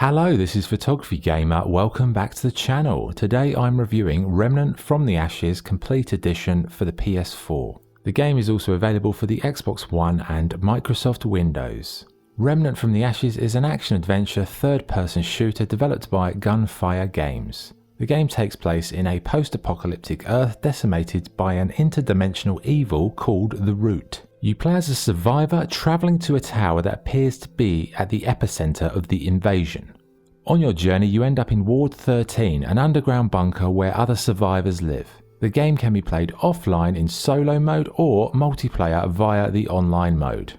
Hello, this is Photography Gamer, welcome back to the channel. Today I'm reviewing Remnant from the Ashes Complete Edition for the PS4. The game is also available for the Xbox One and Microsoft Windows. Remnant from the Ashes is an action-adventure third-person shooter developed by Gunfire Games. The game takes place in a post-apocalyptic Earth decimated by an interdimensional evil called the Root. You play as a survivor travelling to a tower that appears to be at the epicenter of the invasion. On your journey you end up in Ward 13, an underground bunker where other survivors live. The game can be played offline in solo mode or multiplayer via the online mode.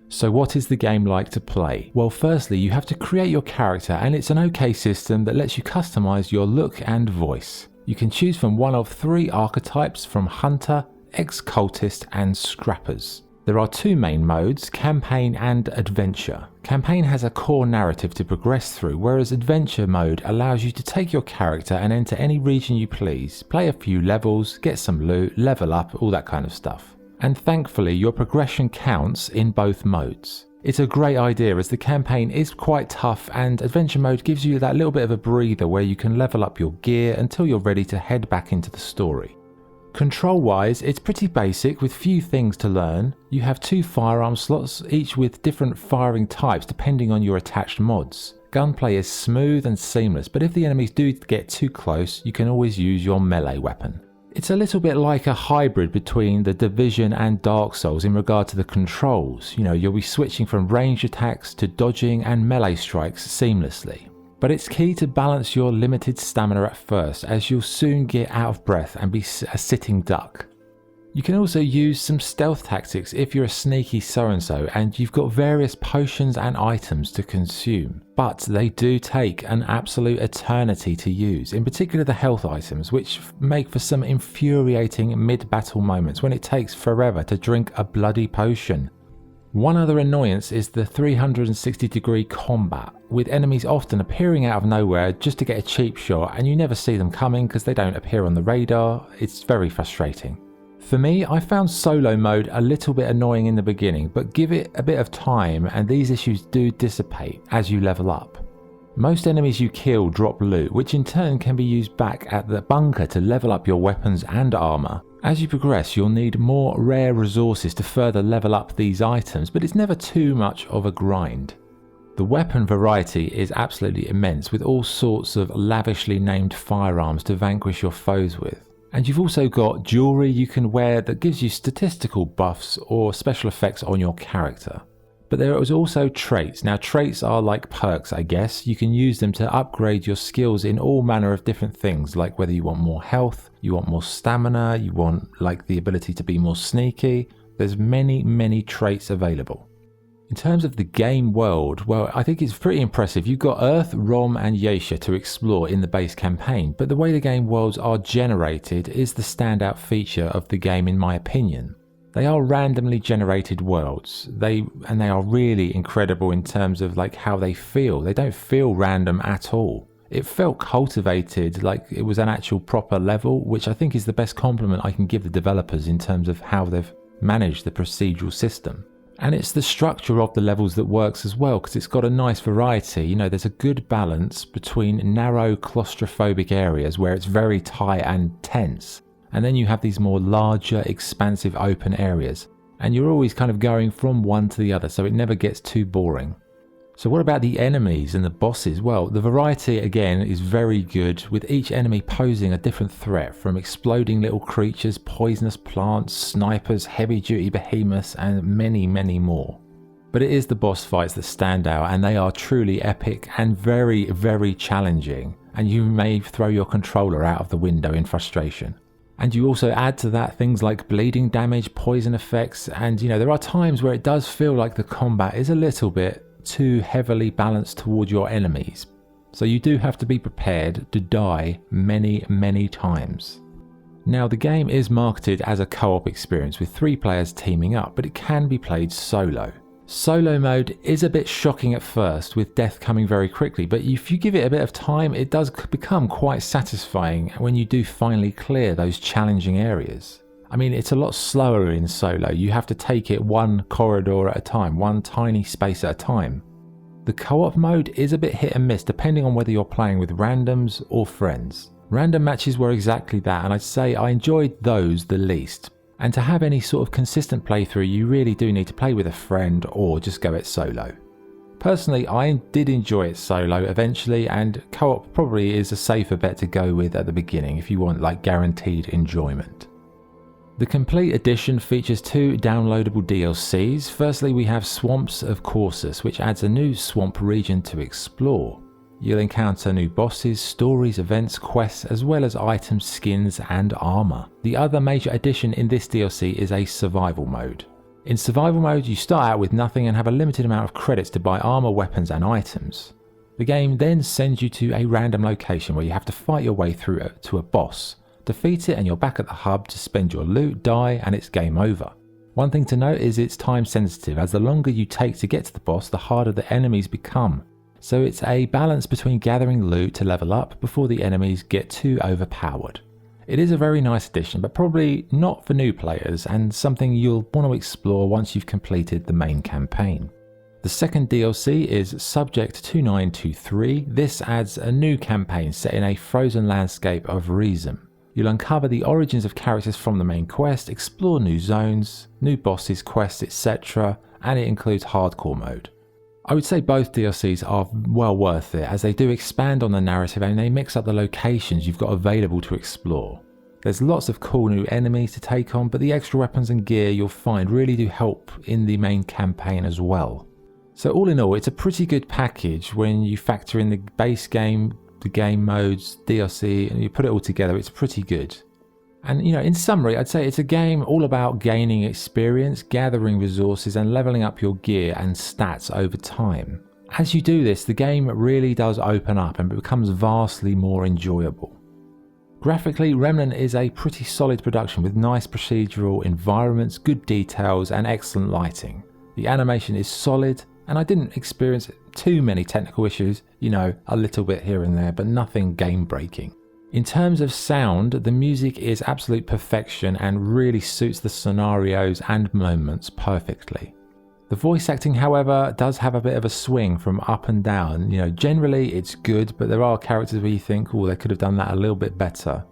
So what is the game like to play? Well, firstly you have to create your character, and it's an OK system that lets you customize your look and voice. You can choose from one of 3 archetypes from Hunter, Ex-Cultist and Scrappers. There are 2 main modes, Campaign and Adventure. Campaign has a core narrative to progress through, whereas Adventure mode allows you to take your character and enter any region you please, play a few levels, get some loot, level up, all that kind of stuff. And thankfully your progression counts in both modes. It's a great idea as the campaign is quite tough, and Adventure mode gives you that little bit of a breather where you can level up your gear until you're ready to head back into the story. Control wise, it's pretty basic with few things to learn. You have 2 firearm slots, each with different firing types depending on your attached mods. Gunplay is smooth and seamless, but if the enemies do get too close, you can always use your melee weapon. It's a little bit like a hybrid between The Division and Dark Souls in regard to the controls. You'll be switching from ranged attacks to dodging and melee strikes seamlessly. But it's key to balance your limited stamina at first, as you'll soon get out of breath and be a sitting duck. You can also use some stealth tactics if you're a sneaky so-and-so and you've got various potions and items to consume. But they do take an absolute eternity to use, in particular the health items, which make for some infuriating mid-battle moments when it takes forever to drink a bloody potion. One other annoyance is the 360-degree combat, with enemies often appearing out of nowhere just to get a cheap shot, and you never see them coming because they don't appear on the radar. It's very frustrating. For me, I found solo mode a little bit annoying in the beginning, but give it a bit of time and these issues do dissipate as you level up. Most enemies you kill drop loot, which in turn can be used back at the bunker to level up your weapons and armor. As you progress, you'll need more rare resources to further level up these items, but it's never too much of a grind. The weapon variety is absolutely immense, with all sorts of lavishly named firearms to vanquish your foes with. And you've also got jewelry you can wear that gives you statistical buffs or special effects on your character. But there is also traits. Now traits are like perks, I guess. You can use them to upgrade your skills in all manner of different things, like whether you want more health, you want more stamina, you want like the ability to be more sneaky. There's many traits available. In terms of the game world, well, I think it's pretty impressive. You've got Earth, Rom and Yaesha to explore in the base campaign, but the way the game worlds are generated is the standout feature of the game in my opinion. They are randomly generated worlds. They are really incredible in terms of like how they feel. They don't feel random at all. It felt cultivated, like it was an actual proper level, which I think is the best compliment I can give the developers in terms of how they've managed the procedural system. And it's the structure of the levels that works as well, because it's got a nice variety. There's a good balance between narrow claustrophobic areas where it's very tight and tense. And then you have these more larger, expansive open areas. And you're always kind of going from one to the other, so it never gets too boring. So what about the enemies and the bosses? Well, the variety again is very good, with each enemy posing a different threat, from exploding little creatures, poisonous plants, snipers, heavy-duty behemoths, and many more. But it is the boss fights that stand out, and they are truly epic and very challenging, and you may throw your controller out of the window in frustration. And you also add to that things like bleeding damage, poison effects, and there are times where it does feel like the combat is a little bit too heavily balanced toward your enemies. So you do have to be prepared to die many times. Now the game is marketed as a co-op experience with 3 players teaming up, but it can be played solo. Solo mode is a bit shocking at first, with death coming very quickly, but if you give it a bit of time, it does become quite satisfying when you do finally clear those challenging areas. I mean, it's a lot slower in solo. You have to take it one corridor at a time, one tiny space at a time. The The co-op mode is a bit hit and miss depending on whether you're playing with randoms or friends. Random matches were exactly that, and I'd say I enjoyed those the least. And to have any sort of consistent playthrough, you really do need to play with a friend or just go it solo. Personally, I did enjoy it solo eventually, and co-op probably is a safer bet to go with at the beginning if you want like guaranteed enjoyment. The complete edition features 2 downloadable DLCs. Firstly, we have Swamps of Corsus, which adds a new swamp region to explore. You'll encounter new bosses, stories, events, quests, as well as items, skins, and armor. The other major addition in this DLC is a survival mode. In survival mode, you start out with nothing and have a limited amount of credits to buy armor, weapons, and items. The game then sends you to a random location where you have to fight your way through to a boss. Defeat it and you're back at the hub to spend your loot, die, and it's game over. One thing to note is it's time sensitive, as the longer you take to get to the boss, the harder the enemies become. So it's a balance between gathering loot to level up before the enemies get too overpowered. It is a very nice addition, but probably not for new players, and something you'll want to explore once you've completed the main campaign. The second DLC is Subject 2923. This adds a new campaign set in a frozen landscape of Reason. You'll uncover the origins of characters from the main quest, explore new zones, new bosses, quests, etc., and it includes hardcore mode. I would say both DLCs are well worth it, as they do expand on the narrative and they mix up the locations you've got available to explore. There's lots of cool new enemies to take on, but the extra weapons and gear you'll find really do help in the main campaign as well. So all in all, it's a pretty good package when you factor in the base game, the game modes, DLC, and you put it all together, it's pretty good. And in summary, I'd say it's a game all about gaining experience, gathering resources, and leveling up your gear and stats over time. As you do this, the game really does open up and becomes vastly more enjoyable. Graphically, Remnant is a pretty solid production with nice procedural environments, good details, and excellent lighting. The animation is solid, and I didn't experience too many technical issues, a little bit here and there, but nothing game breaking. In terms of sound, the music is absolute perfection and really suits the scenarios and moments perfectly. The voice acting, however, does have a bit of a swing from up and down. Generally it's good, but there are characters where you think, oh, they could have done that a little bit better.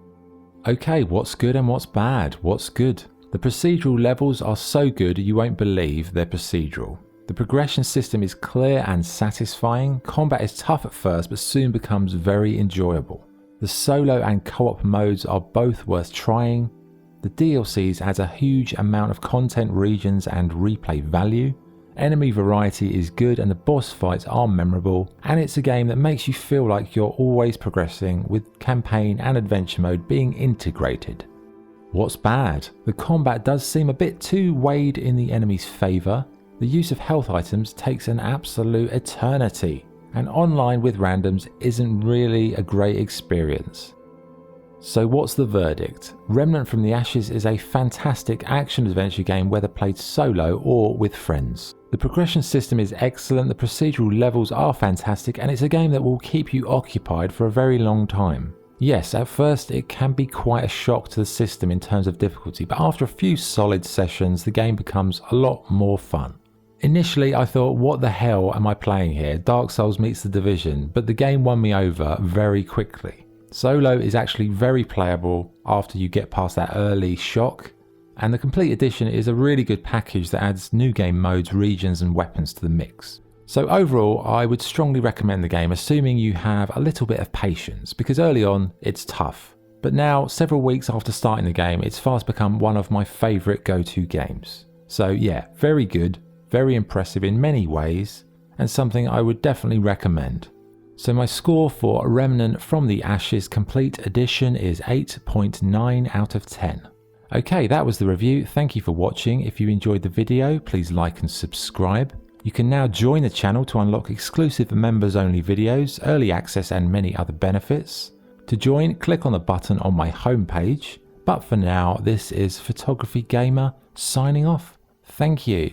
Okay, what's good and what's bad? What's good? The procedural levels are so good you won't believe they're procedural. The progression system is clear and satisfying. Combat is tough at first, but soon becomes very enjoyable. The solo and co-op modes are both worth trying. The DLCs adds a huge amount of content, regions, and replay value. Enemy variety is good and the boss fights are memorable, and it's a game that makes you feel like you're always progressing, with campaign and adventure mode being integrated. What's bad? The combat does seem a bit too weighed in the enemy's favour. The use of health items takes an absolute eternity, and online with randoms isn't really a great experience. So what's the verdict? Remnant from the Ashes is a fantastic action-adventure game whether played solo or with friends. The progression system is excellent, the procedural levels are fantastic, and it's a game that will keep you occupied for a very long time. Yes, at first it can be quite a shock to the system in terms of difficulty, but after a few solid sessions the game becomes a lot more fun. Initially I thought, what the hell am I playing here? Dark Souls meets The Division, but the game won me over very quickly. Solo is actually very playable after you get past that early shock, and the complete edition is a really good package that adds new game modes, regions and weapons to the mix. So overall, I would strongly recommend the game, assuming you have a little bit of patience, because early on it's tough. But now, several weeks after starting the game, it's fast become one of my favourite go-to games. So yeah, very good. Very impressive in many ways, and something I would definitely recommend. So my score for Remnant from the Ashes Complete Edition is 8.9 out of 10. Okay, that was the review. Thank you for watching. If you enjoyed the video, please like and subscribe. You can now join the channel to unlock exclusive members only videos, early access and many other benefits. To join, click on the button on my homepage. But for now, this is Photography Gamer signing off. Thank you.